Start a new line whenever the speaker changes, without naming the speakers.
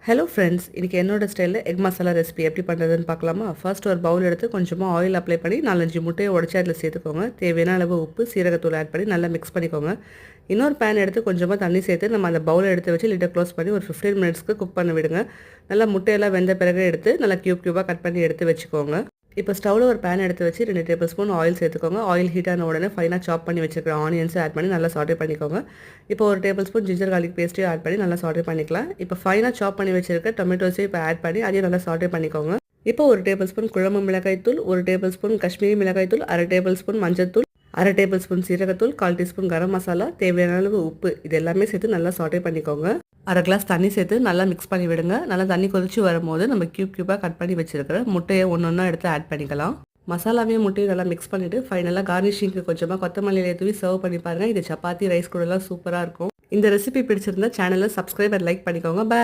Hello friends, இன்றைக்கி என்னோட ஸ்டைலில் எக் மசாலா ரெசிபி எப்படி பண்ணுறதுன்னு பார்க்கலாமா? ஃபர்ஸ்ட் ஒரு பவுல் எடுத்து கொஞ்சமாக ஆயில் அப்ளை பண்ணி 4-5 முட்டையை உடச்சி அதில் சேர்த்துக்கோங்க. தேவையான அளவு உப்பு, சீரகத்தூள் ஆட் பண்ணி நல்லா மிக்ஸ் பண்ணிக்கோங்க. இன்னொரு பேன் எடுத்து கொஞ்சமாக தண்ணி சேர்த்து நம்ம அந்த பவுலை எடுத்து வச்சு லிட்டை க்ளோஸ் பண்ணி ஒரு 15 மினிட்ஸ்க்கு குக் பண்ண விடுங்க. நல்லா முட்டையெல்லாம் வெந்த பிறகு எடுத்து நல்லா க்யூபாக கட் பண்ணி எடுத்து வச்சுக்கோங்க. இப்போ ஸ்டவ்வில் ஒரு பேன் எடுத்து வச்சு 2 டேபிள் ஸ்பூன் ஆயில் சேர்த்துக்கோங்க. ஆயில் ஹீட் ஆன உடனே ஃபைனாக சாப் பண்ணி வச்சுருக்கிற ஆனியன்ஸை ஆட் பண்ணி நல்லா சாட்டே பண்ணிக்கோங்க. இப்போ ஒரு டேபிள் ஸ்பூன் ஜிஞ்சர் கார்லிக் பேஸ்ட்டையும் ஆட் பண்ணி நல்லா சாட்டே பண்ணிக்கலாம். இப்போ ஃபைனாக சாப் பண்ணி வச்சுருக்க டொமேட்டோஸையும் இப்போ ஆட் பண்ணி அதையும் நல்லா சாட்டே பண்ணிக்கோங்க. இப்போ ஒரு டேபிள் ஸ்பூன் குழம்பு மிளகாய் தூள், ஒரு டேபிள் ஸ்பூன் காஷ்மீரி மிளகாய் தூள், அரை டேபிள் ஸ்பூன் மஞ்சள் தூள், அரை டேபிள் ஸ்பூன் சீரகத்தூள், 1/4 டீஸ்பூன் கரம் மசாலா, தேவையான அளவு உப்பு, இது எல்லாமே சேர்த்து நல்லா சாட்டே பண்ணிக்கோங்க. அரை கிளாஸ் தண்ணி சேர்த்து நல்லா மிக்ஸ் பண்ணி விடுங்க. நல்லா தண்ணி கொதிச்சு வரும்போது நம்ம க்யூபாக கட் பண்ணி வச்சுருக்கிற முட்டையை ஒன்று எடுத்து ஆட் பண்ணிக்கலாம். மசாலாவையும் முட்டையும் நல்லா மிக்ஸ் பண்ணிவிட்டு ஃபைனலாக கார்னிஷிங்க்கு கொஞ்சமாக கொத்தமல்லியில தூவி சர்வ் பண்ணி பாருங்கள். இது சப்பாத்தி ரைஸ் கூடலாம் சூப்பராக இருக்கும். இந்த ரெசிபி பிடிச்சிருந்தா சேனலை சப்ஸ்கிரைப் அண்ட் லைக் பண்ணிக்கோங்க. பாய்.